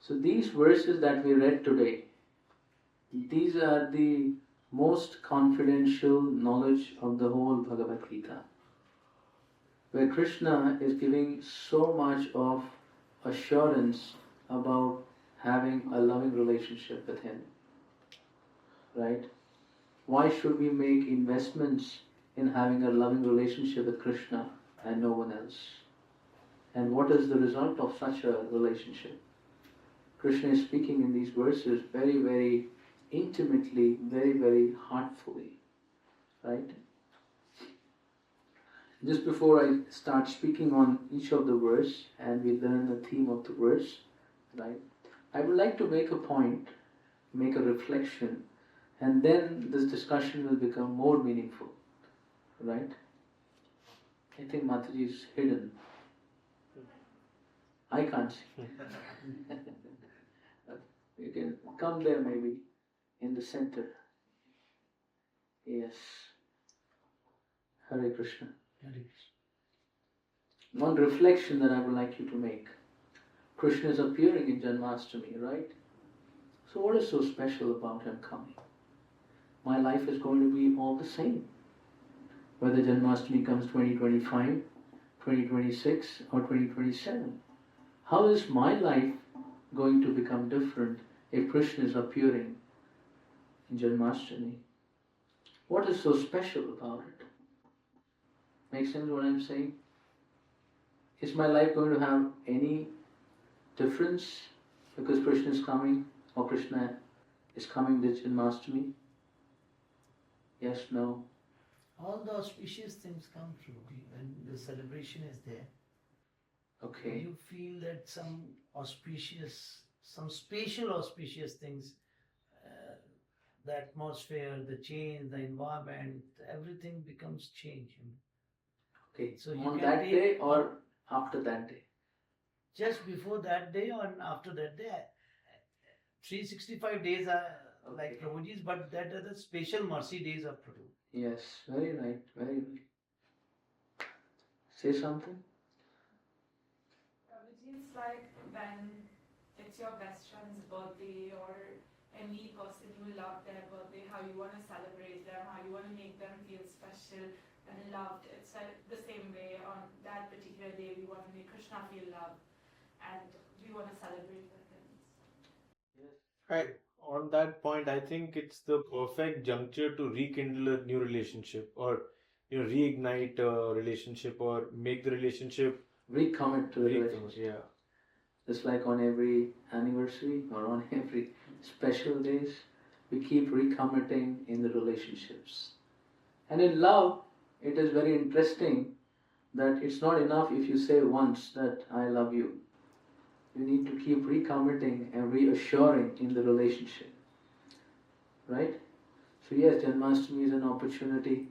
So these verses that we read today, these are the most confidential knowledge of the whole Bhagavad Gita, where Krishna is giving so much of assurance about having a loving relationship with him. Right? Why should we make investments in having a loving relationship with Krishna and no one else? And what is the result of such a relationship? Krishna is speaking in these verses very, very intimately, very, very heartfully. Right? Just before I start speaking on each of the verse and we learn the theme of the verse, right, I would like to make a point, make a reflection, and then this discussion will become more meaningful. Right? I think Mataji is hidden. I can't see. You can come there maybe, in the center. Yes. Hare Krishna. Hare Krishna. One reflection that I would like you to make. Krishna is appearing in Janmashtami, right? So what is so special about him coming? My life is going to be all the same. Whether Janmashtami comes 2025, 2026 or 2027. How is my life going to become different if Krishna is appearing in Janmashtami? What is so special about it? Make sense what I'm saying? Is my life going to have any difference because Krishna is coming or Krishna is coming this Janmashtami? Yes, no? All the auspicious things come true when the celebration is there. Okay. You feel that some spatial auspicious things, the atmosphere, the change, the environment, everything becomes change. Okay. So you on can that take day or after that day? Just before that day or after that day. 365 days are like Prabhuji's, but that are the special mercy days of Prabhu. Yes, very right, very right. Say something? Prabhuji, it's like when it's your best friend's birthday or any person you love their birthday, how you want to celebrate them, how you want to make them feel special and loved. It's like the same way on that particular day we want to make Krishna feel loved and we want to celebrate with him. Yes. Right. On that point, I think it's the perfect juncture to rekindle a new relationship or reignite a relationship or make the relationship Recommit to the relationship. Yeah. Just like on every anniversary or on every special days, we keep recommitting in the relationships. And in love, it is very interesting that it's not enough if you say once that I love you. You need to keep recommitting and reassuring in the relationship. Right? So yes, Janmashtami is an opportunity.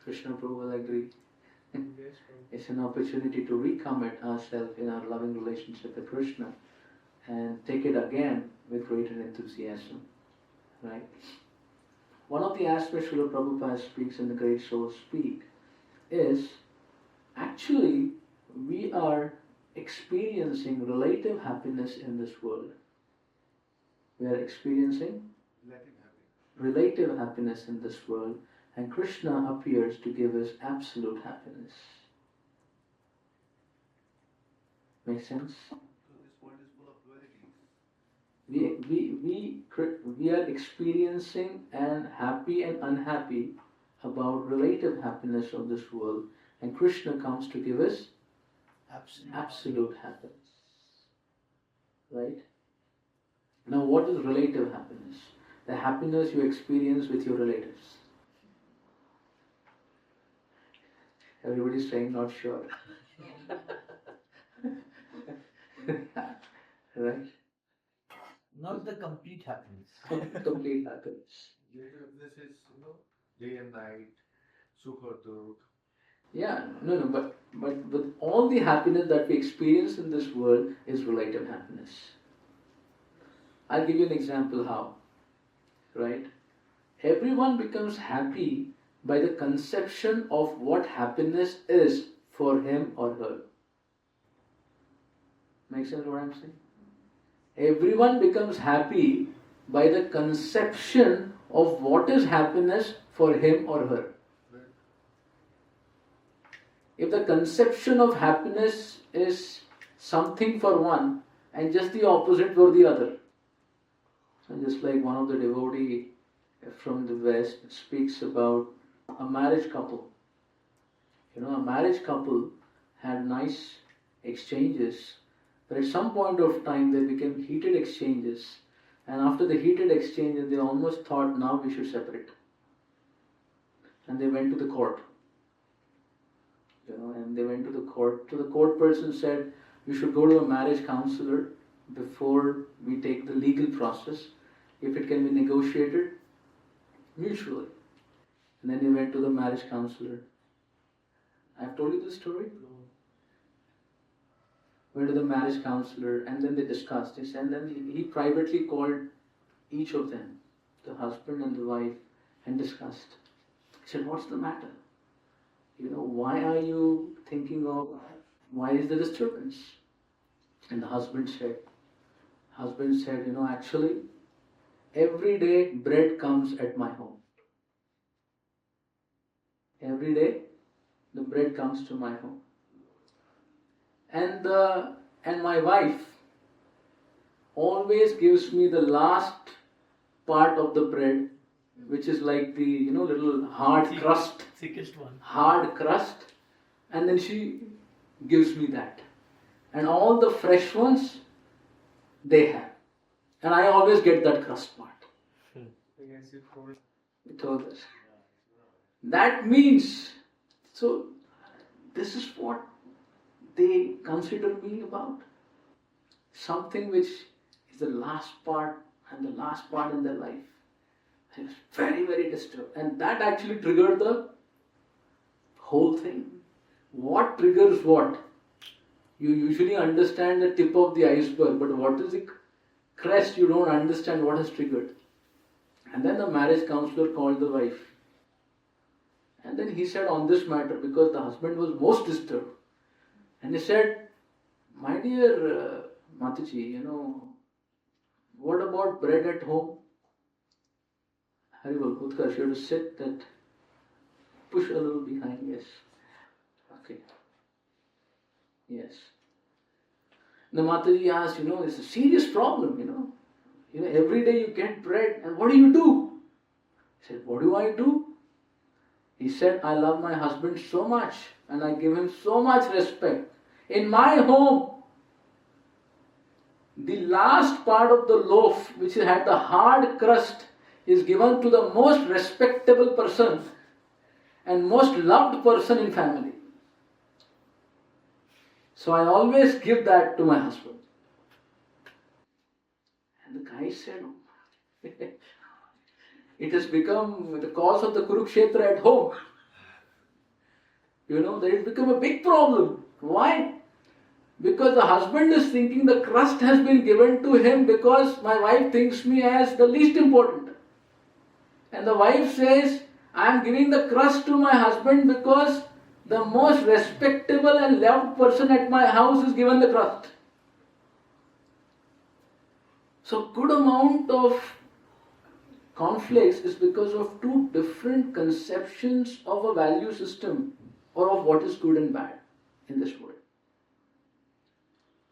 Krishna Prabhu will agree. It's an opportunity to recommit ourselves in our loving relationship with Krishna and take it again with greater enthusiasm. Right? One of the aspects Srila Prabhupada speaks in the Great Souls Speak is actually we are experiencing relative happiness in this world. We are experiencing relative happiness in this world, and Krishna appears to give us absolute happiness. Make sense? So this world is full of dualities. We are experiencing and happy and unhappy about relative happiness of this world, and Krishna comes to give us absolute happiness. Right? Now what is relative happiness? The happiness you experience with your relatives. Everybody's saying not sure. Right? Not the complete happiness. Complete happiness. This is, day and night, sukha dukh. Yeah, no, but with all the happiness that we experience in this world is relative happiness. I'll give you an example how. Right? Everyone becomes happy by the conception of what happiness is for him or her. Make sense what I'm saying? everyone becomes happy by the conception of what is happiness for him or her. If the conception of happiness is something for one and just the opposite for the other, and just like one of the devotee from the West speaks about a marriage couple. A marriage couple had nice exchanges, but at some point of time they became heated exchanges, and after the heated exchanges they almost thought, now we should separate. And they went to the court. And they went to the court. So the court person said, we should go to a marriage counselor before we take the legal process, if it can be negotiated mutually. And then he went to the marriage counselor. I've told you this story? Went to the marriage counselor, and then they discussed this, and then he privately called each of them, the husband and the wife, and discussed. He said, what's the matter? Why are you thinking of, why is the disturbance? And the husband said, actually, every day bread comes at my home. Every day the bread comes to my home. And my wife always gives me the last part of the bread, which is like the little hard crust. Thickest one. Hard crust, and then she gives me that. And all the fresh ones they have. And I always get that crust part. You told us. That means, so this is what they consider me about. Something which is the last part and the last part in their life. I was very, very disturbed. And that actually triggered the whole thing. What triggers what? You usually understand the tip of the iceberg, but what is the crest? You don't understand what has triggered. And then the marriage counselor called the wife. And then he said on this matter, because the husband was most disturbed. And he said, my dear Mataji, what about bread at home? Haribol, Utkarsh, you have to sit that, push a little behind, yes. Okay. Yes. The Mataji asked, it's a serious problem, every day you get bread, and what do you do? He said, what do I do? He said, I love my husband so much, and I give him so much respect. In my home, the last part of the loaf, which had the hard crust, is given to the most respectable person and most loved person in family. So I always give that to my husband. And the guy said, it has become the cause of the Kurukshetra at home. That it become a big problem. Why? Because the husband is thinking the crust has been given to him because my wife thinks me as the least important. And the wife says, I am giving the crust to my husband because the most respectable and loved person at my house is given the crust. So good amount of conflicts is because of two different conceptions of a value system or of what is good and bad in this world.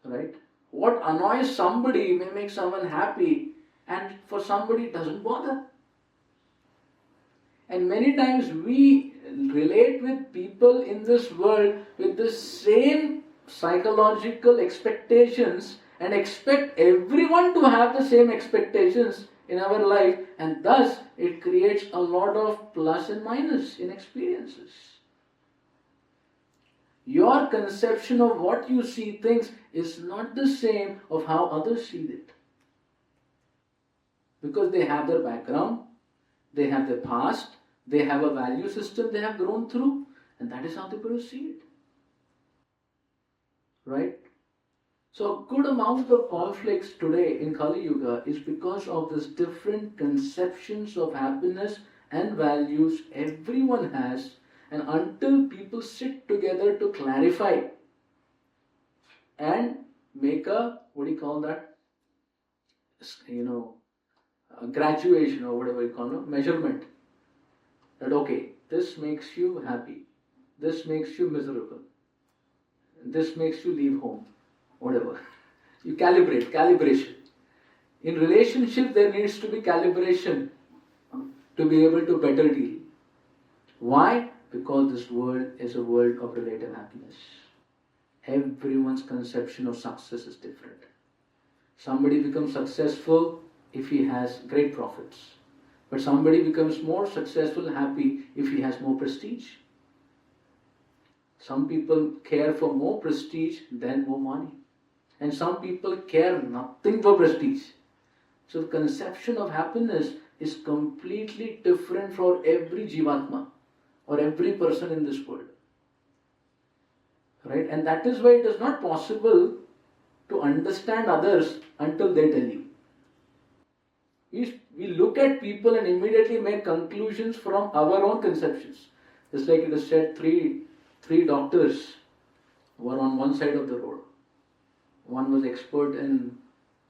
Right? What annoys somebody may make someone happy, and for somebody it doesn't bother. And many times we relate with people in this world with the same psychological expectations and expect everyone to have the same expectations in our life, and thus it creates a lot of plus and minus in experiences. Your conception of what you see things is not the same of how others see it. Because they have their background, they have their past, they have a value system they have grown through, and that is how they're going to see it. Right? So a good amount of conflicts today in Kali Yuga is because of these different conceptions of happiness and values everyone has, and until people sit together to clarify and make a, a graduation or whatever you call it, measurement. That okay, this makes you happy, this makes you miserable, this makes you leave home, whatever. You calibration. In relationship, there needs to be calibration to be able to better deal. Why? Because this world is a world of relative happiness. Everyone's conception of success is different. Somebody becomes successful if he has great profits. But somebody becomes more successful and happy if he has more prestige. Some people care for more prestige than more money. And some people care nothing for prestige. So the conception of happiness is completely different for every jivatma or every person in this world. Right? And that is why it is not possible to understand others until they tell you. We look at people and immediately make conclusions from our own conceptions. Just like it is said, three doctors were on one side of the road. One was expert in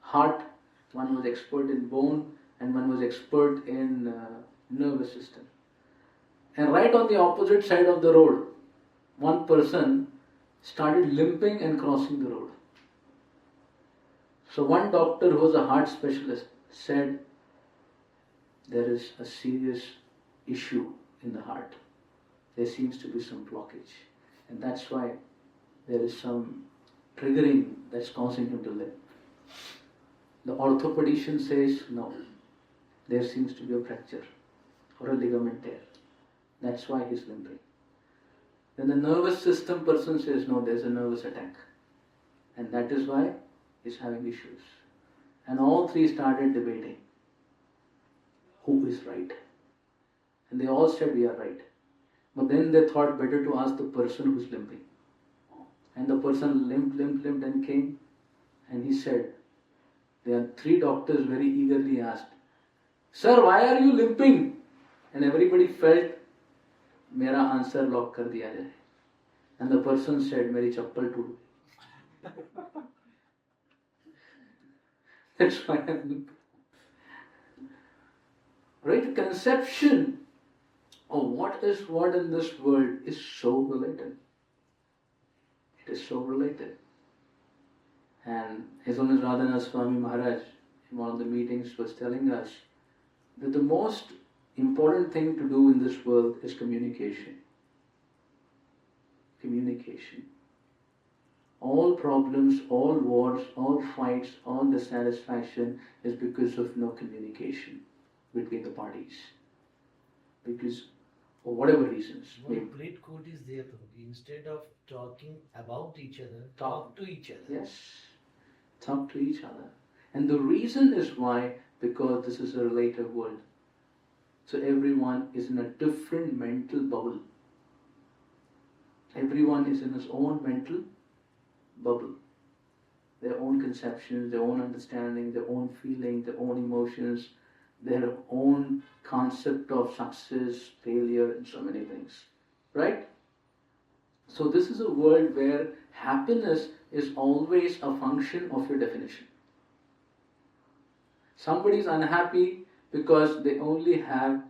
heart, one was expert in bone, and one was expert in nervous system. And right on the opposite side of the road, one person started limping and crossing the road. So one doctor who was a heart specialist said, there is a serious issue in the heart. There seems to be some blockage. And that's why there is some triggering that's causing him to limp. The orthopedician says, no, there seems to be a fracture or a ligament tear. That's why he's limping. Then the nervous system person says, no, there's a nervous attack. And that is why he's having issues. And all three started debating. Who is right? And they all said, we are right. But then they thought better to ask the person who's limping. And the person limped and came. And he said, there are three doctors very eagerly asked, sir, why are you limping? And everybody felt, mera answer lock kar diya jaye. And the person said, meri chappal toot gayi. That's why I'm limping. Right? The conception of what is what in this world is so related. It is so related. And His Holiness Radhana Swami Maharaj in one of the meetings was telling us that the most important thing to do in this world is communication. Communication. All problems, all wars, all fights, all dissatisfaction is because of no communication between the parties. Because, for whatever reasons. One great quote is there though. Instead of talking about each other, talk to each other. Yes. Talk to each other. And the reason is why, because this is a relative world. So everyone is in a different mental bubble. Everyone is in his own mental bubble. Their own conceptions, their own understanding, their own feeling, their own emotions, their own concept of success, failure, and so many things. Right? So this is a world where happiness is always a function of your definition. Somebody is unhappy because they only have,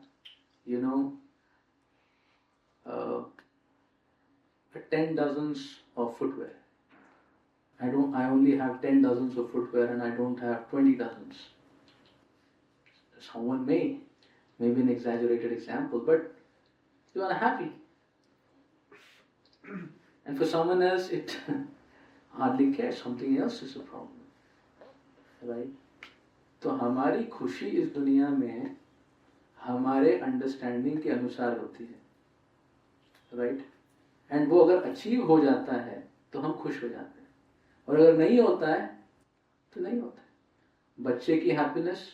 10 dozens of footwear. I only have 10 dozens of footwear and I don't have 20 dozens. Someone maybe an exaggerated example, but you are happy. And for someone else, it hardly cares. Something else is a problem. Right? तो हमारी खुशी इस दुनिया में हमारे understanding के अनुसार होती है. राइट? एंड वो अगर अचीव हो जाता है तो हम खुश हो जाते हैं, और अगर नहीं होता है तो नहीं होता है. बच्चे की हैप्पीनेस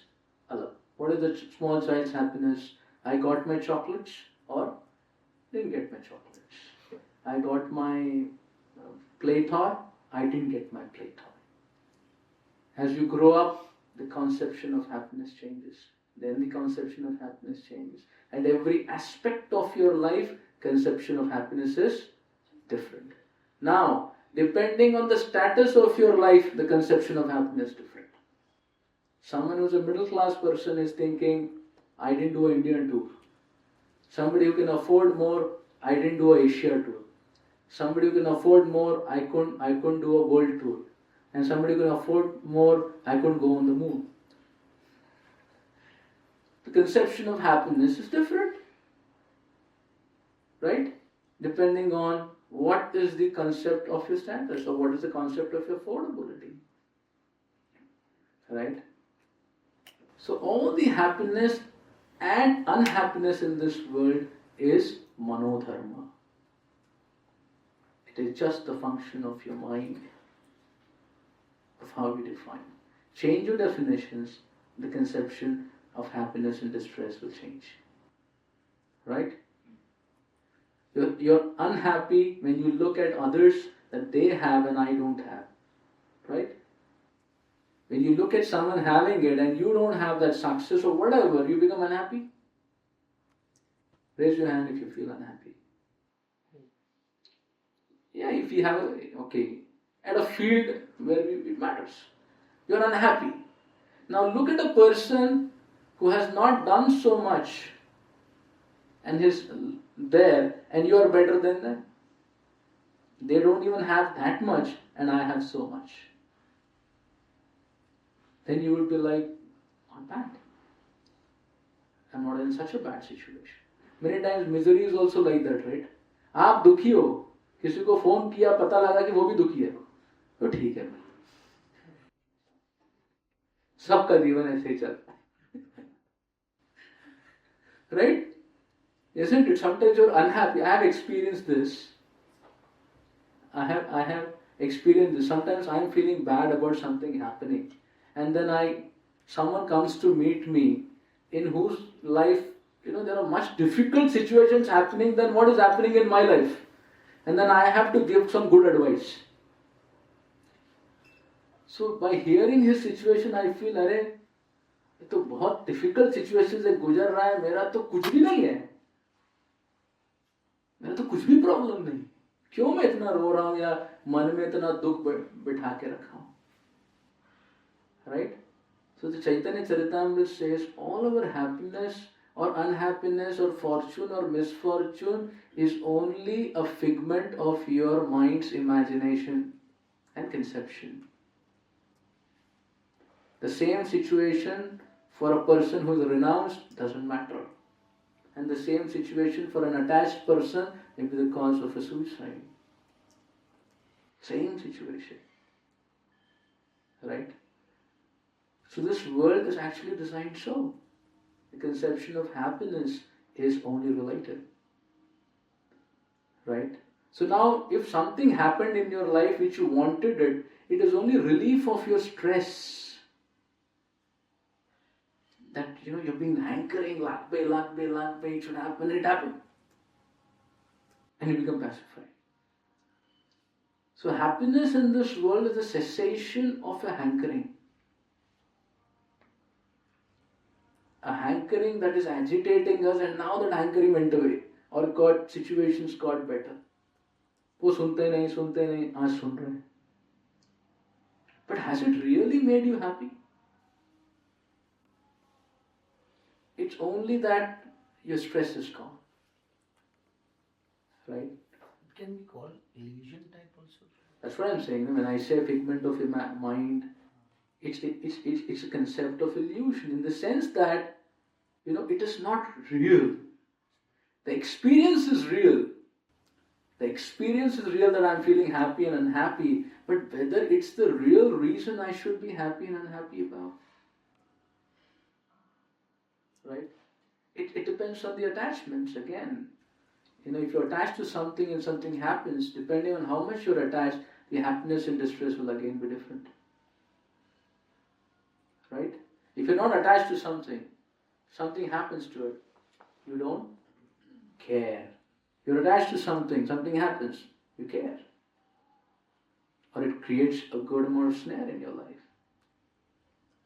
अलग. What is the small child's happiness? I got my chocolates or didn't get my chocolates. I got my play toy, I didn't get my play toy. As you grow up, the conception of happiness changes. Then the conception of happiness changes. And every aspect of your life, conception of happiness is different. Now, depending on the status of your life, the conception of happiness is different. Someone who's a middle class person is thinking, I didn't do an Indian tour. Somebody who can afford more, I didn't do an Asia tour. Somebody who can afford more, I couldn't do a world tour. And somebody who can afford more, I couldn't go on the moon. The conception of happiness is different. Right? Depending on what is the concept of your status or what is the concept of your affordability. Right? So all the happiness and unhappiness in this world is manodharma. It is just the function of your mind, of how you define. Change your definitions, the conception of happiness and distress will change. Right? You're unhappy when you look at others that they have and I don't have. Right? When you look at someone having it and you don't have that success or whatever, you become unhappy. Raise your hand if you feel unhappy. Yeah, if you have at a field where it matters. You're unhappy. Now look at a person who has not done so much and is there and you are better than them. They don't even have that much and I have so much. Then you will be like, not bad. I'm not in such a bad situation. Many times misery is also like that, right? आप दुखी हो, किसी को phone किया पता लगा कि वो भी दुखी है, तो ठीक है भाई. सबका जीवन ऐसे ही चलता है. Right? Isn't it? Sometimes you're unhappy. I have experienced this. I have experienced this. Sometimes I'm feeling bad about something happening. And then someone comes to meet me in whose life, there are much difficult situations happening than what is happening in my life. And then I have to give some good advice. So by hearing his situation, I feel, अरे ये तो बहुत difficult situation से गुजर रहा है, मेरा तो कुछ भी नहीं है. मेरा तो कुछ भी प्रॉब्लम नहीं. क्यों मैं इतना रो रहा हूँ या मन में इतना दुख बिठा के रखा हूँ? Right? So the Chaitanya Charitamrita says all our happiness or unhappiness or fortune or misfortune is only a figment of your mind's imagination and conception. The same situation for a person who is renounced doesn't matter. And the same situation for an attached person may be the cause of a suicide. Same situation. Right? So this world is actually designed so. The conception of happiness is only related. Right? So now if something happened in your life which you wanted it, it is only relief of your stress. That you're being hankering, lakh pe, it should happen, it happened. And you become pacified. So happiness in this world is the cessation of a hankering. A hankering that is agitating us and now that hankering went away. Or situations got better. वो सुनते नहीं, आज सुन रहे हैं. But has it really made you happy? It's only that your stress is gone. Right? It can be called illusion type also. That's what I'm saying. When I say figment of your mind, it's a concept of illusion in the sense that, it is not real. The experience is real. The experience is real that I'm feeling happy and unhappy, but whether it's the real reason I should be happy and unhappy about, right? It depends on the attachments again. If you're attached to something and something happens, depending on how much you're attached, the happiness and distress will again be different. Right? If you're not attached to something happens to it, you don't care. You're attached to something happens, you care. Or it creates a good amount of snare in your life.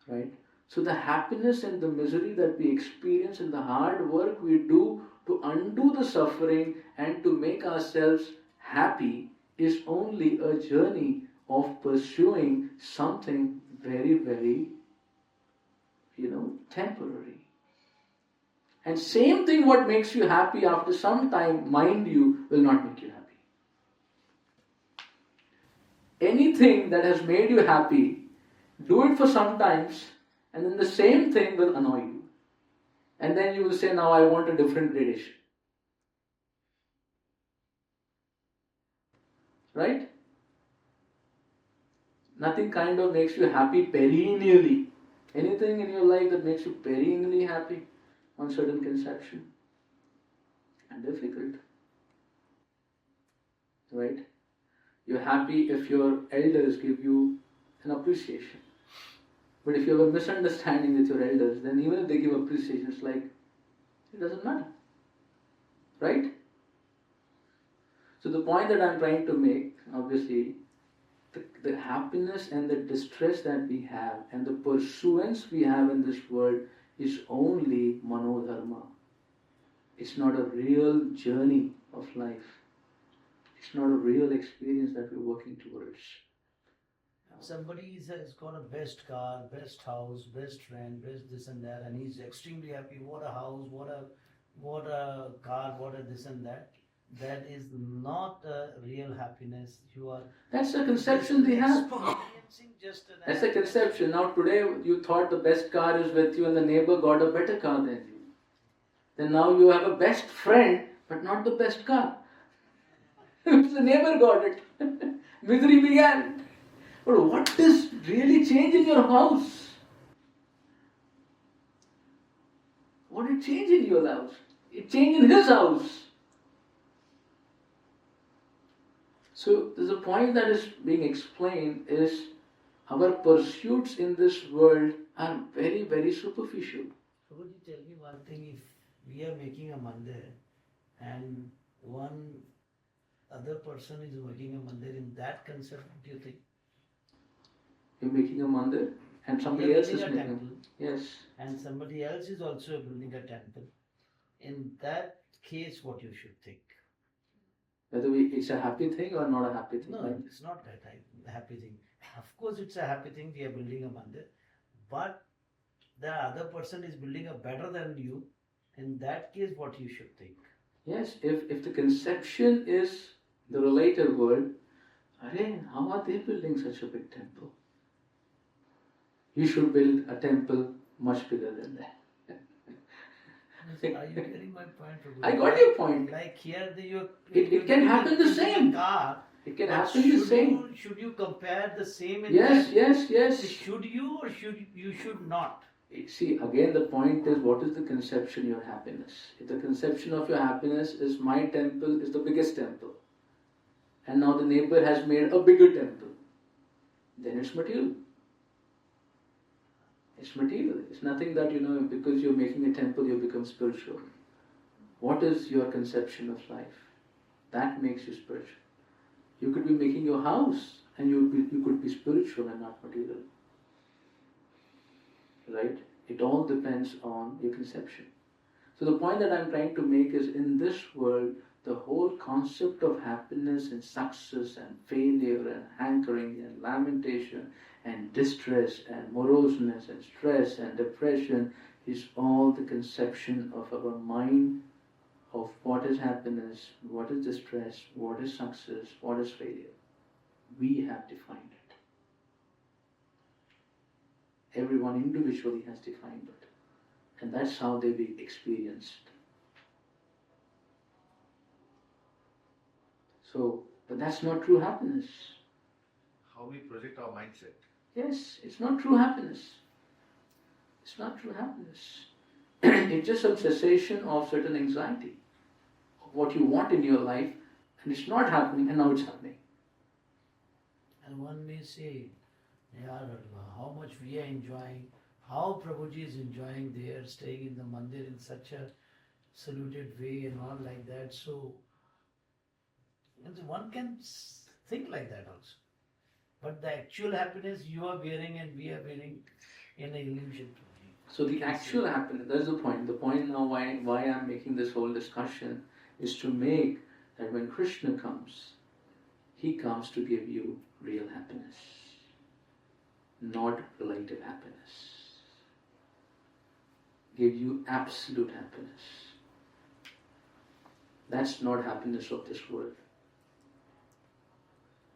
Right? So the happiness and the misery that we experience and the hard work we do to undo the suffering and to make ourselves happy is only a journey of pursuing something very, very temporary. And same thing what makes you happy after some time, mind you, will not make you happy. Anything that has made you happy, do it for some times, and then the same thing will annoy you. And then you will say, now I want a different gradation. Right? Nothing kind of makes you happy perennially. Anything in your life that makes you perennially happy on certain conception? And difficult. Right? You're happy if your elders give you an appreciation. But if you have a misunderstanding with your elders, then even if they give appreciation, it's like, it doesn't matter. Right? So the point that I'm trying to make, obviously, the happiness and the distress that we have and the pursuance we have in this world is only manodharma. It's not a real journey of life. It's not a real experience that we're working towards. Somebody has got a best car, best house, best friend, best this and that, and he's extremely happy. What a house, what a car, what a this and that. That is not a real happiness. You are. That's the conception they have. Experiencing just an. That's a conception. Now today you thought the best car is with you and the neighbor got a better car than you. Then now you have a best friend but not the best car. Because the neighbor got it. Misery began. But what does really change in your house? What did change in your house? It changed in his house. So there's a point that is being explained is our pursuits in this world are very, very superficial. So would you tell me one thing, if we are making a mandir and one other person is making a mandir, in that concept, what do you think? You're making a mandir and somebody You're else is building a making. temple. Yes. And somebody else is also building a temple. In that case, what you should think? Whether it's a happy thing or not a happy thing. No, right? it's not that happy thing. Of course, it's a happy thing. We are building a mandir, but the other person is building a better than you. In that case, what you should think? Yes, if the conception is the relative world, Arey, how are they building such a big temple? You should build a temple much bigger than that. Are you getting my point? Prabhu? I got your point. Like here, It can happen the same. Car, It can but happen the same. Should you compare the same? In Yes, that? yes. Should you or should not? See, again, the point is, what is the conception of your happiness? If the conception of your happiness is my temple is the biggest temple, and now the neighbor has made a bigger temple, then it's material. It's material. It's nothing that, because you're making a temple, you become spiritual. What is your conception of life? That makes you spiritual. You could be making your house, and you could be spiritual and not material. Right? It all depends on your conception. So the point that I'm trying to make is, in this world, the whole concept of happiness and success and failure and hankering and lamentation and distress and moroseness and stress and depression is all the conception of our mind of what is happiness, what is distress, what is success, what is failure. We have defined it. Everyone individually has defined it. And that's how they be experienced. So, but that's not true happiness. How we project our mindset. Yes, it's not true happiness. It's not true happiness. It's just some cessation of certain anxiety of what you want in your life, and it's not happening, and now it's happening. And one may say, how much we are enjoying, how Prabhuji is enjoying there, staying in the mandir in such a saluted way and all like that. So, and one can think like that also. But the actual happiness you are bearing and we are bearing in an illusion. So the actual happiness, that's the point. The point now why I'm making this whole discussion is to make that when Krishna comes, he comes to give you real happiness, not relative happiness. give you absolute happiness. That's not happiness of this world.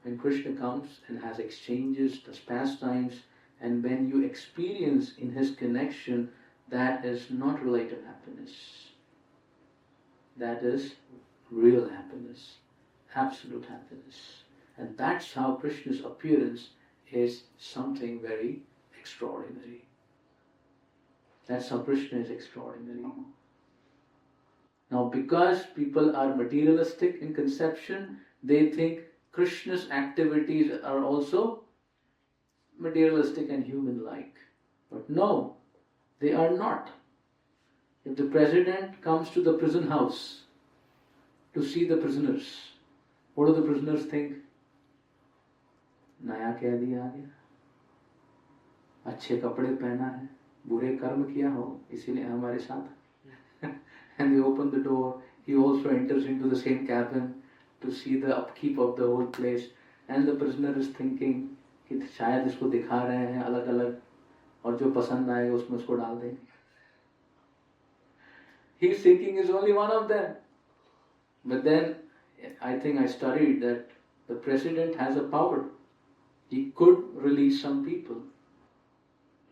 When Krishna comes and has exchanges, does pastimes, and when you experience in his connection, that is not relative happiness. That is real happiness, absolute happiness. And that's how Krishna's appearance is something very extraordinary. That's how Krishna is extraordinary. Now, because people are materialistic in conception, they think Krishna's activities are also materialistic and human-like. But no, they are not. If the president comes to the prison house to see the prisoners, what do the prisoners think? नया कैदी आ गया, अच्छे कपड़े पहना है, बुरे कर्म किया हो, इसीलिए हमारे साथ. And they open the door. He also enters into the same cabin to see the upkeep of the whole place. And the prisoner is thinking कि शायद इसको दिखा रहे हैं अलग अलग और जो पसंद आएगा उसमें उसको डाल देंगे. He is thinking is only one of them. But then I think I studied that the president has a power. He could release some people.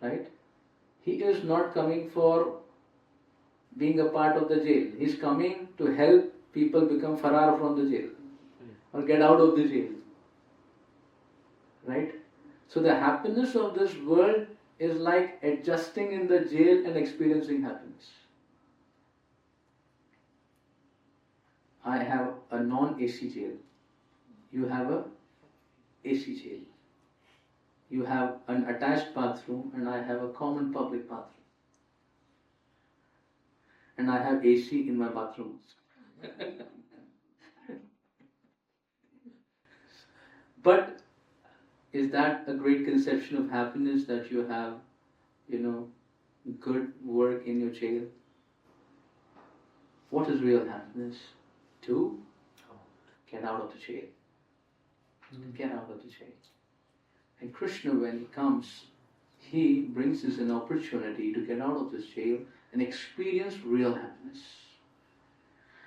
Right? He is not coming for being a part of the jail. He is coming to help people become farar from the jail or get out of the jail. Right? So the happiness of this world is like adjusting in the jail and experiencing happiness. I have a non-AC jail. You have a AC jail. You have an attached bathroom and I have a common public bathroom. And I have AC in my bathrooms. But is that a great conception of happiness that you have, good work in your jail? What is real happiness? To get out of the jail. Get out of the jail. And Krishna, when he comes, he brings us an opportunity to get out of this jail and experience real happiness.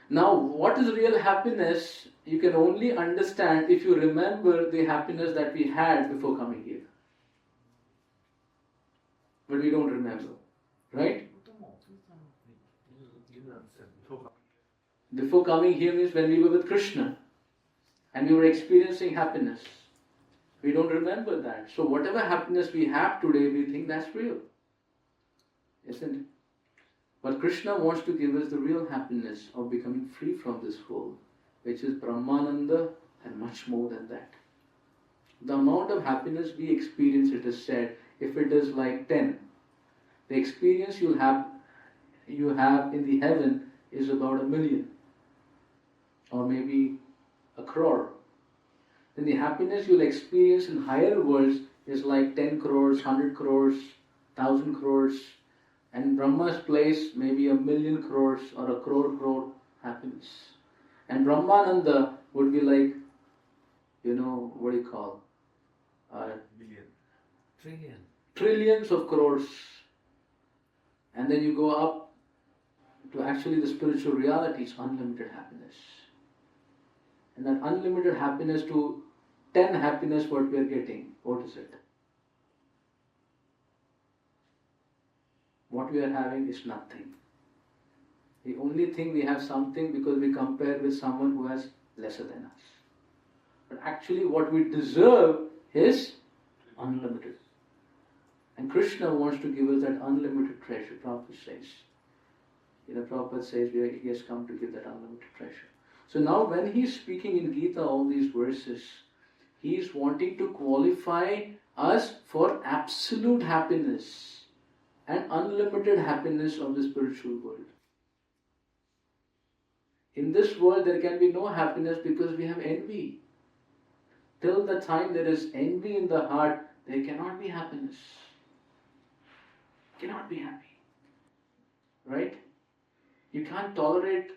Now, what is real happiness? You can only understand if you remember the happiness that we had before coming here. But we don't remember, right? Before coming here means when we were with Krishna and we were experiencing happiness. We don't remember that. So whatever happiness we have today, we think that's real. Isn't it? But Krishna wants to give us the real happiness of becoming free from this world, which is Brahmananda and much more than that. The amount of happiness we experience, it is said, if it is like 10, the experience you have in the heaven is about 1,000,000 or maybe 1 crore. Then the happiness you'll experience in higher worlds is like 10 crores, 100 crores, 1,000 crores. And Brahma's place maybe 1,000,000 crores or 1 crore happiness. And Brahmananda would be like, what do you call? Trillion. Trillions of crores. And then you go up to actually the spiritual reality, it's unlimited happiness. And that unlimited happiness to 10 happiness what we are getting, what is it? What we are having is nothing. The only thing we have something because we compare with someone who has lesser than us. But actually what we deserve is unlimited. And Krishna wants to give us that unlimited treasure. Prabhupada says. Prabhupada says he has come to give that unlimited treasure. So now when he is speaking in Gita all these verses, he is wanting to qualify us for absolute happiness and unlimited happiness of the spiritual world. In this world there can be no happiness because we have envy. Till the time there is envy in the heart, there cannot be happiness. Cannot be happy. Right? You can't tolerate,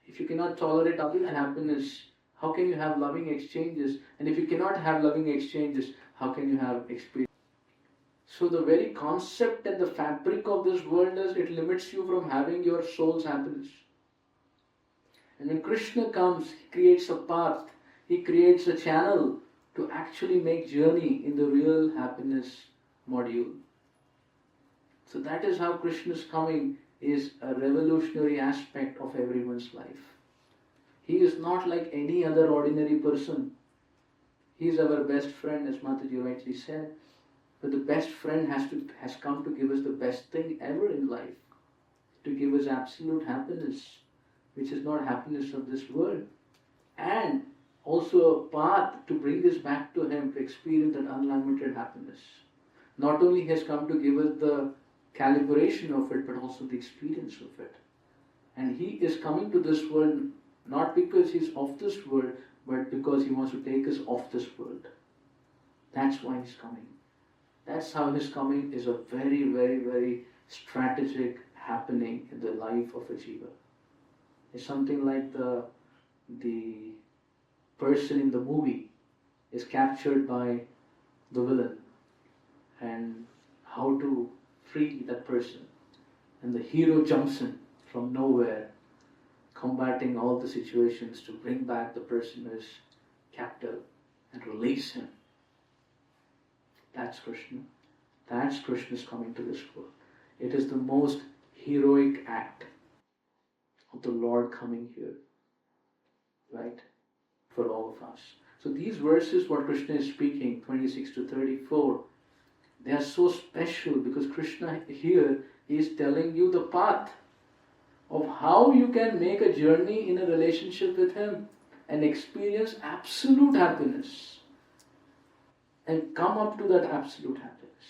if you cannot tolerate other happiness, how can you have loving exchanges? And if you cannot have loving exchanges, how can you have experience? So the very concept and the fabric of this world is it limits you from having your soul's happiness. And when Krishna comes, he creates a path, he creates a channel to actually make journey in the real happiness module. So that is how Krishna's coming is a revolutionary aspect of everyone's life. He is not like any other ordinary person. He is our best friend, as Mataji rightly said. But the best friend has come to give us the best thing ever in life, to give us absolute happiness, which is not happiness of this world, and also a path to bring us back to Him to experience that unlimited happiness. Not only He has come to give us the calibration of it, but also the experience of it. And He is coming to this world not because He's of this world, but because He wants to take us off this world. That's why He's coming. That's how His coming is a very, very, very strategic happening in the life of a jiva. It's something like the person in the movie is captured by the villain and how to free that person. And the hero jumps in from nowhere, combating all the situations to bring back the person who is captive and release him. That's Krishna. That's Krishna's coming to this world. It is the most heroic act of the Lord coming here, right, for all of us. So these verses, what Krishna is speaking, 26 to 34, they are so special because Krishna here is telling you the path of how you can make a journey in a relationship with Him and experience absolute happiness and come up to that absolute happiness.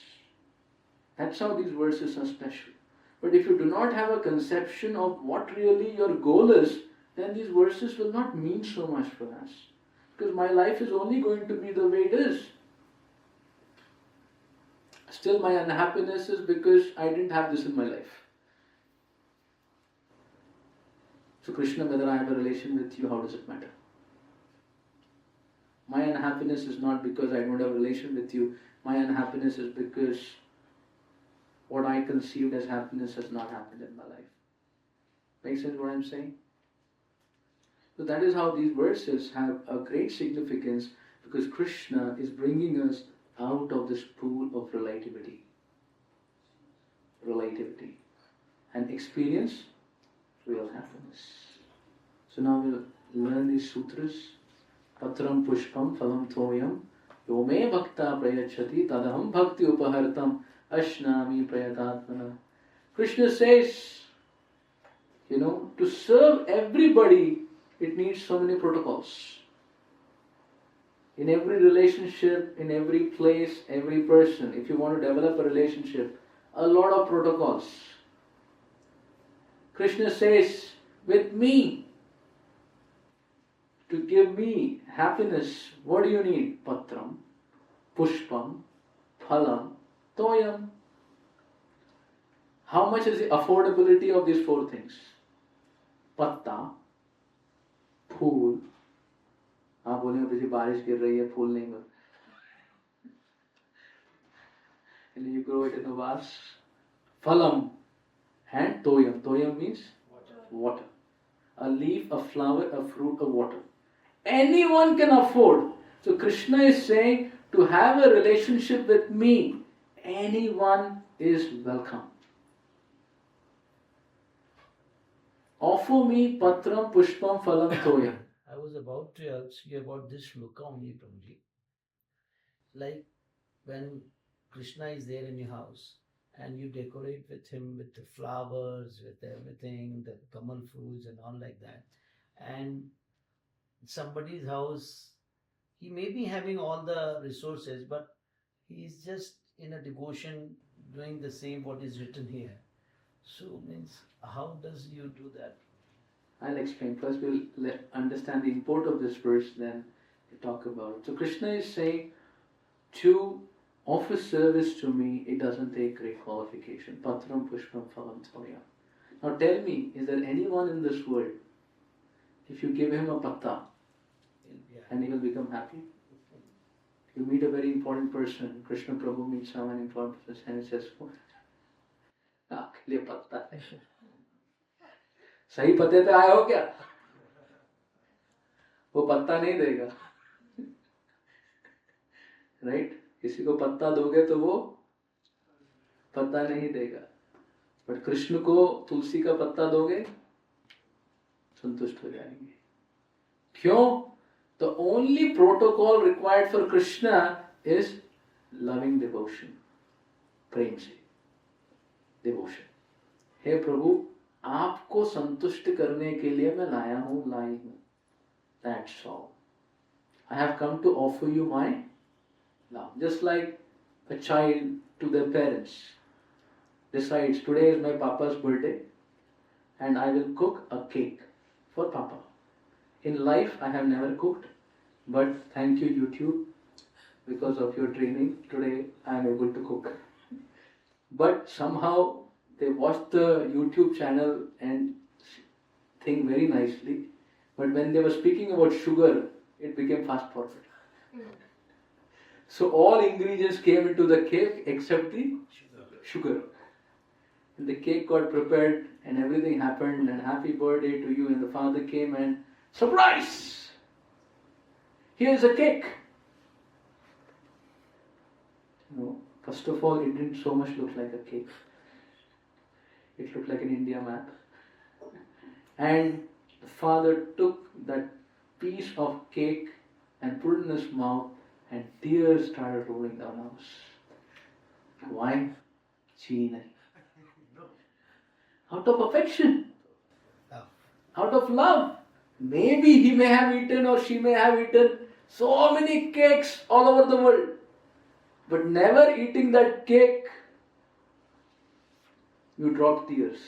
That's how these verses are special. But if you do not have a conception of what really your goal is, then these verses will not mean so much for us. Because my life is only going to be the way it is. Still my unhappiness is because I didn't have this in my life. So Krishna, whether I have a relation with you, how does it matter? My unhappiness is not because I don't have a relation with you. My unhappiness is because what I conceived as happiness has not happened in my life. Makes sense what I'm saying? So that is how these verses have a great significance, because Krishna is bringing us out of this pool of relativity. And experience real happiness. So now we'll learn these sutras. Patram Pushpam Phalam Toyam Yome Bhakta Prayachati Tadaham Bhakti Upahartam Ashnami Prayatatmana. Krishna says, to serve everybody, it needs so many protocols. In every relationship, in every place, every person, if you want to develop a relationship, a lot of protocols. Krishna says, with me, to give me happiness, what do you need? Patram, Pushpam, Phalam, Toyam. How much is the affordability of these four things? Patta, फूल. आप बोलेंगे जी बारिश गिर रही है, फूल नहीं मिल. And you grow it in a vase. Phalam and toyam. Toyam means water. A leaf, a flower, a fruit, a water. Anyone can afford. So Krishna is saying, to have a relationship with me, anyone is welcome. Offer me Patram Pushpam Phalam Toyam. I was about to ask you about this shloka only, Prabhuji. Like when Krishna is there in your house and you decorate with him with the flowers, with everything, the kamal fruits and all like that. And somebody's house, he may be having all the resources, but he's just in a devotion doing the same what is written here. So means, how does you do that? I'll explain. First we'll understand the import of this verse, then we'll talk about it. So Krishna is saying, to offer service to me, it doesn't take great qualification. Patram Pushpam Phalam Toyam. Now tell me, is there anyone in this world, if you give him a patta, and he will become happy? You meet a very important person. Krishna Prabhu meets someone important person and says, आपके लिए पत्ता है, सही पते पे आए हो क्या? वो पत्ता नहीं देगा, राइट? किसी को पत्ता दोगे तो वो पत्ता नहीं देगा, बट कृष्ण को तुलसी का पत्ता दोगे संतुष्ट हो जाएंगे. क्यों? The only protocol required for Krishna is loving devotion. प्रेम से devotion. हे प्रभु, आपको संतुष्ट करने के लिए मैं लाई हूं. That's all. I have come to offer you my love. Just like a child to their parents decides, today is my papa's birthday and I will cook a cake for papa. In life, I have never cooked, but thank you YouTube, because of your training, today I am able to cook. But somehow they watch the YouTube channel and think very nicely, but when they were speaking about sugar, it became fast forward. So all ingredients came into the cake except the sugar. And the cake got prepared and everything happened, and happy birthday to you, and the father came and surprise! Here is a cake. No, first of all, it didn't so much look like a cake. It looked like an India map. And the father took that piece of cake and put it in his mouth, and tears started rolling down his. Why? China. Out of affection. Out of love. Maybe he may have eaten or she may have eaten so many cakes all over the world, but never eating that cake, you drop tears.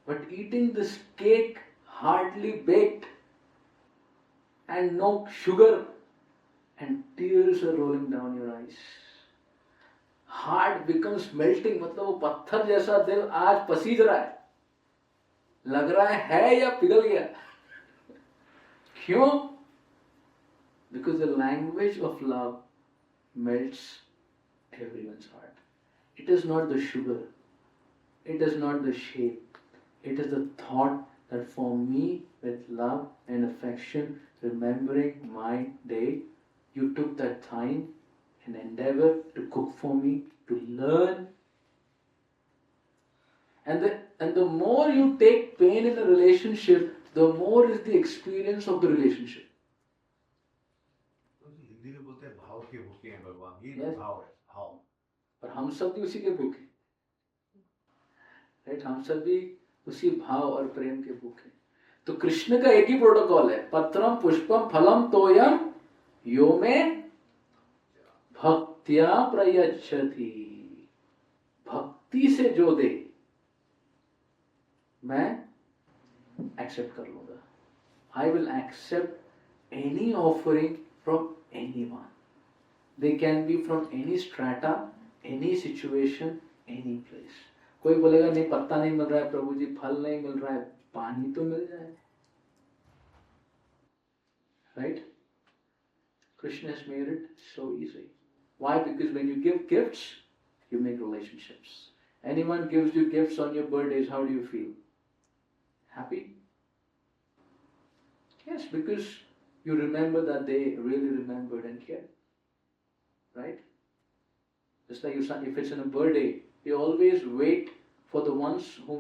But eating this cake hardly baked and no sugar, and tears are rolling down your eyes. Heart becomes melting. मतलब वो पत्थर जैसा दिल आज पसीज रहा है, लग रहा है या पिघल गया. क्यों? Because the language of love melts everyone's heart. It is not the sugar, it is not the shape, it is the thought that for me, with love and affection, remembering my day, you took that time and endeavor to cook for me, to learn. And the more you take pain in a relationship, the more is the experience of the relationship. Hindi में बोलते हैं भाव के भूखे हैं भगवान. ये Yes. भाव है, भाव. और हम सब भी उसी के भूखे, राइट? हम सब भी उसी भाव और प्रेम के भूखे. तो कृष्ण का एक ही प्रोटोकॉल है, पत्रम पुष्पम फलम तोयम यो में भक्त्या प्रयच्छति. भक्ति से जो दे मैं एक्सेप्ट कर लूंगा. I will accept any offering from anyone. They can be from any strata, any situation, any place. कोई बोलेगा नहीं पत्ता नहीं मिल रहा है प्रभु जी, फल नहीं मिल रहा है, पानी तो मिल जाए, right? Krishna has made it so easy. Why? Because when you give gifts, you make relationships. Anyone gives you gifts on your birthdays, how do you feel? Happy? Yes, because you remember that they really remembered and cared, right? Just like if it's in a birthday, we always wait for the ones who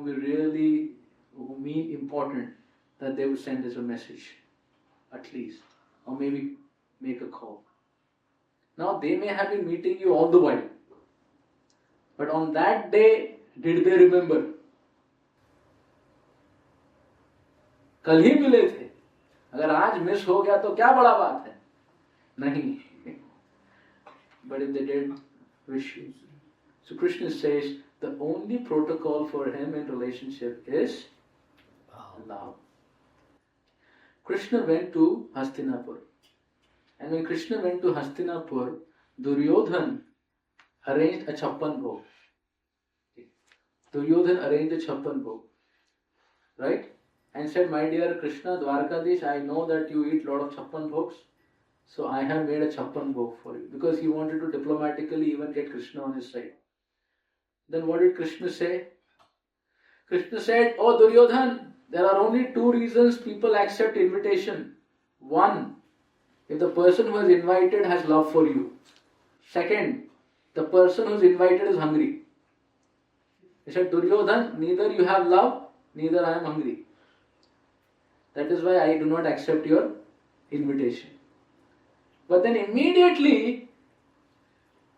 mean important, that they will send us a message, at least, or maybe make a call. Now they may have been meeting you all the while, but on that day, did they remember? कल ही मिले थे, अगर आज miss हो गया तो क्या बड़ा बात है? नहीं. But if they did wish you. So Krishna says the only protocol for him in relationship is love. Krishna went to Hastinapur. And when Krishna went to Hastinapur, Duryodhana arranged a chappan bhog. Duryodhana arranged a chappan bhog. Right? And said, my dear Krishna, Dwarkadish, I know that you eat lot of chappan bhogs. So I have made a chappan bhog for you. Because he wanted to diplomatically even get Krishna on his side. Then what did Krishna say? Krishna said, "Oh Duryodhana, there are only two reasons people accept invitation. One, if the person who is invited has love for you. Second, the person who is invited is hungry." He said, "Duryodhana, neither you have love, neither I am hungry. That is why I do not accept your invitation." But then immediately,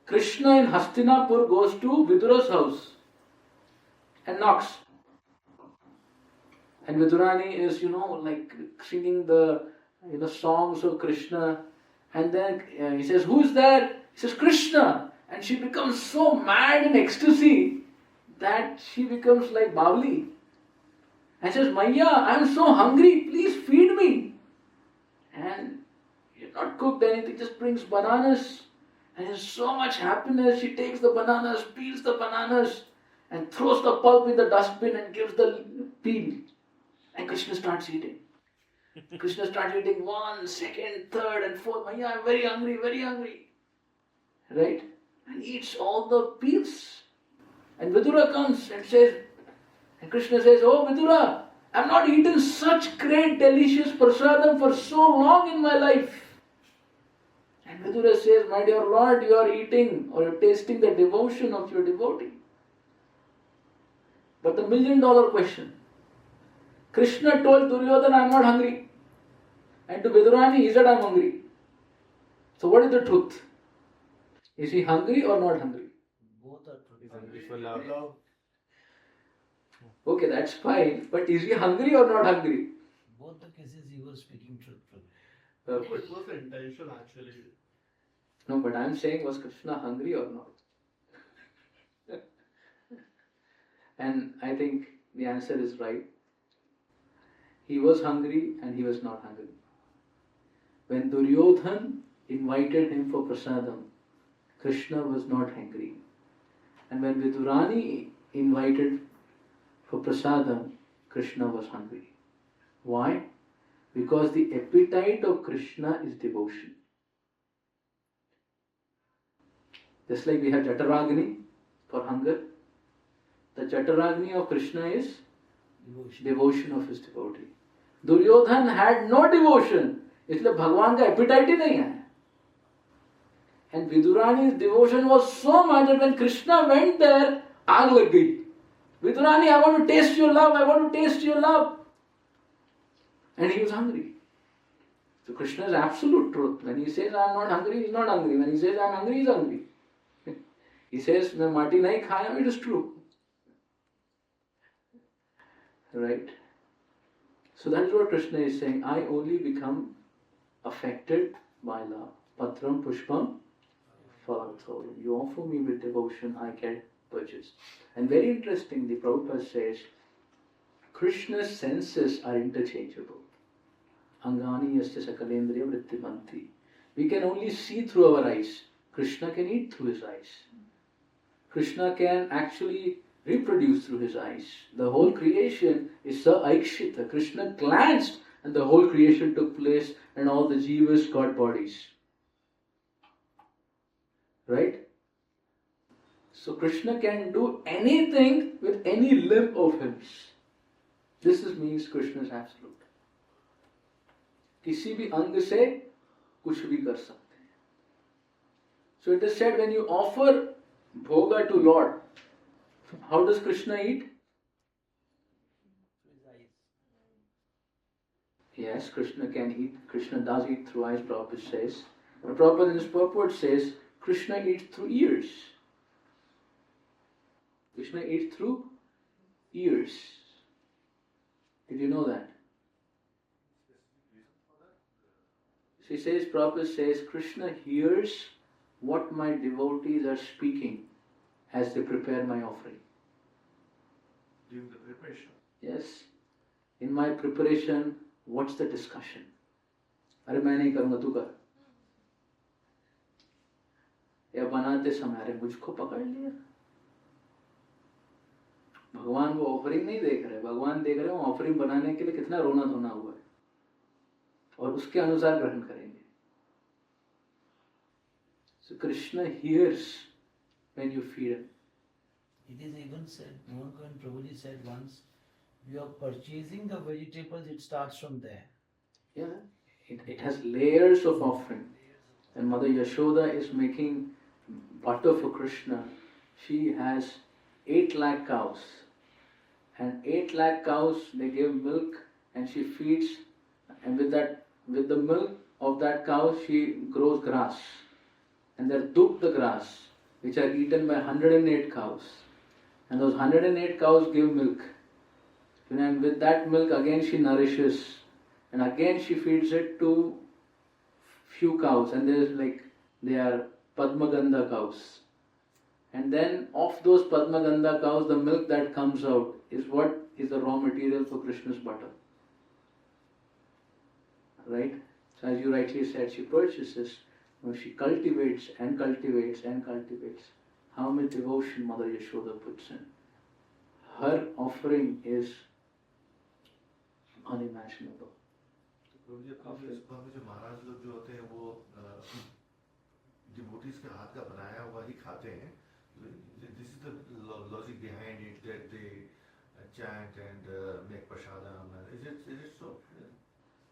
Krishna in Hastinapur goes to Vidura's house and knocks. And Vidurani is, like singing the songs of Krishna. And then he says, "Who's there?" He says, "Krishna." And she becomes so mad in ecstasy that she becomes like Bavli. And says, "Maya, I am so hungry, please feed me." And he had not cooked anything, just brings bananas. And there's so much happiness. She takes the bananas, peels the bananas, and throws the pulp in the dustbin and gives the peel. And Krishna starts eating. Krishna starts eating 1, 2nd, 3rd, and 4th. "Maya, I'm very hungry, very hungry." Right? And eats all the peels. And Vidura comes and says, and Krishna says, "Oh Vidura, I've not eaten such great delicious prasadam for so long in my life." And Vidura says, "My dear Lord, you are eating or you're tasting the devotion of your devotee." But the $1 million question, Krishna told Duryodhana, "I'm not hungry." And to Vidurani, he said, "I'm hungry." So what is the truth? Is he hungry or not hungry? Both are He's hungry for love. Okay, that's fine. But is he hungry or not hungry? Both the cases he was speaking truthfully. What was the intention actually? No, but I'm saying, was Krishna hungry or not? And I think the answer is right. He was hungry and he was not hungry. When Duryodhana invited him for prasadam, Krishna was not hungry. And when Vidurani invited for prasadam, Krishna was hungry. Why? Because the appetite of Krishna is devotion. Just like we have Jataragni for hunger, the Jataragni of Krishna is devotion of his devotee. Duryodhana had no devotion, इसलिए भगवान का appetite ही नहीं है. And Vidurani's devotion was so much that when Krishna went there, आग लग गई. Vidurani, I want to taste your love, I want to taste your love. And he was hungry. So Krishna is absolute truth. When he says I am not hungry, he is not hungry. When he says I am hungry, he is hungry. He says मैं माटी नहीं खाया, it is true. Right? So that is what Krishna is saying. I only become affected by love. Patram Pushpam Phalam Toyam. You offer me with devotion, I get purchased. And very interestingly, Prabhupada says, Krishna's senses are interchangeable. Angani yasya sakalendriya vrittimanti. We can only see through our eyes. Krishna can eat through his eyes. Krishna can actually reproduce through his eyes. The whole creation is sa aikshita. Krishna glanced and the whole creation took place and all the jivas got bodies. Right? So Krishna can do anything with any limb of his. This means Krishna is absolute. किसी भी अंग से कुछ भी कर सकते हैं. So it is said when you offer bhoga to Lord, how does Krishna eat? Yes, Krishna can eat. Krishna does eat through eyes, Prabhupada says. But Prabhupada in his purport says, Krishna eats through ears. Krishna eats through ears. Did you know that? She says, Prabhupada says, Krishna hears what my devotees are speaking as they prepare my offering. During the preparation. Yes. In my preparation, what's the discussion? अरे मैं नहीं करूँगा तू कर. या बनाते समय अरे मुझको पकड़ लिया. भगवान वो ऑफरिंग नहीं देख रहे. भगवान देख रहे हैं ऑफरिंग बनाने के लिए कितना रोना धोना हुआ है और उसके अनुसार ग्रहण करेंगे. So Krishna hears when you feed him. It is even said, when Prabhuji said once, you are purchasing the vegetables, it starts from there. Yeah, it has layers of offering. And Mother Yashoda is making butter for Krishna. She has 8 lakh cows. And 8 lakh cows, they give milk and she feeds. And with the milk of that cow, she grows grass. And they're the grass, which are eaten by 108 cows. And those 108 cows give milk. And with that milk, again she nourishes. And again she feeds it to few cows. And they are Padmagandha cows. And then of those Padmagandha cows, the milk that comes out is what is the raw material for Krishna's butter. Right? So as you rightly said, she purchases, she cultivates and cultivates and cultivates. How much devotion Mother Yashoda puts in. Her offering is unimaginable. जो महाराज लोग जो होते हैं वो devotees के हाथ का बनाया हुआ ही खाते हैं. This is the logic behind it, that they chant and make prasadam. Is it so?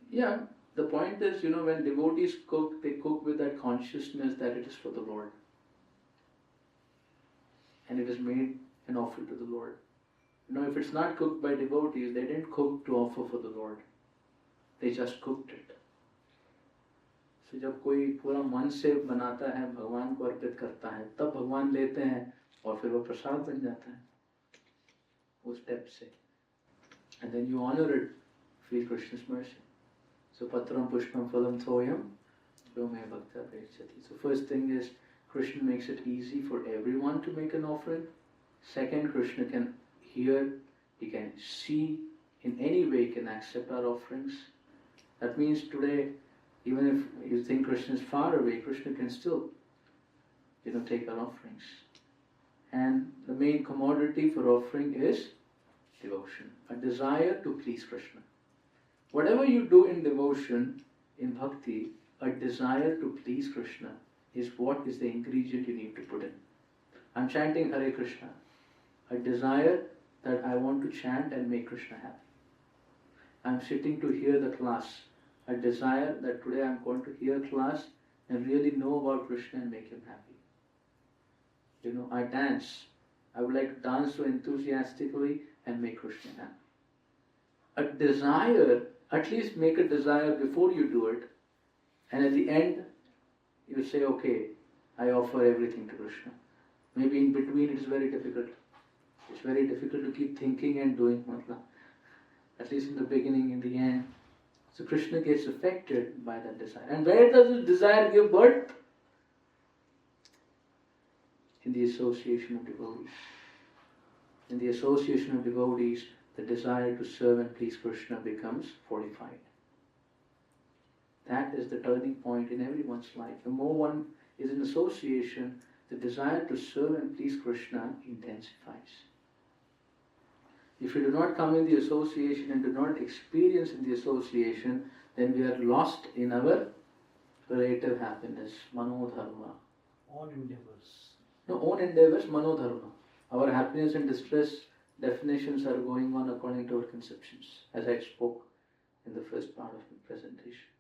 Yeah, the point is, when devotees cook, they cook with that consciousness that it is for the Lord. And it is made and offered to the Lord. If it's not cooked by devotees, they didn't cook to offer for the Lord. They just cooked it. So जब कोई पूरा मन से बनाता है, भगवान को अर्पित करता है, तब भगवान लेते हैं और फिर वो प्रसाद बन जाता है उस स्टेप से. And then you honor it, feel Krishna's mercy. So Patram Pushpam Phalam Toyam, Brahme Bhakta Pechati. So first thing is, Krishna makes it easy for everyone to make an offering. Second, Krishna can hear, he can see, in any way he can accept our offerings. That means today, even if you think Krishna is far away, Krishna can still, take our offerings. And the main commodity for offering is devotion, a desire to please Krishna. Whatever you do in devotion, in bhakti, a desire to please Krishna is what is the ingredient you need to put in. I'm chanting Hare Krishna. A desire that I want to chant and make Krishna happy. I'm sitting to hear the class. A desire that today I'm going to hear class and really know about Krishna and make him happy. I dance. I would like to dance so enthusiastically and make Krishna happy. A desire, at least make a desire before you do it, and at the end you say, okay, I offer everything to Krishna. Maybe in between it is very difficult. It's very difficult to keep thinking and doing, at least in the beginning, in the end. So Krishna gets affected by that desire. And where does this desire give birth? In the association of devotees. In the association of devotees, the desire to serve and please Krishna becomes fortified. That is the turning point in everyone's life. The more one is in association, the desire to serve and please Krishna intensifies. If we do not come in the association and do not experience in the association, then we are lost in our relative happiness, manodharma. All endeavors. No, own endeavors, manodharma. Our happiness and distress definitions are going on according to our conceptions, as I spoke in the first part of the presentation.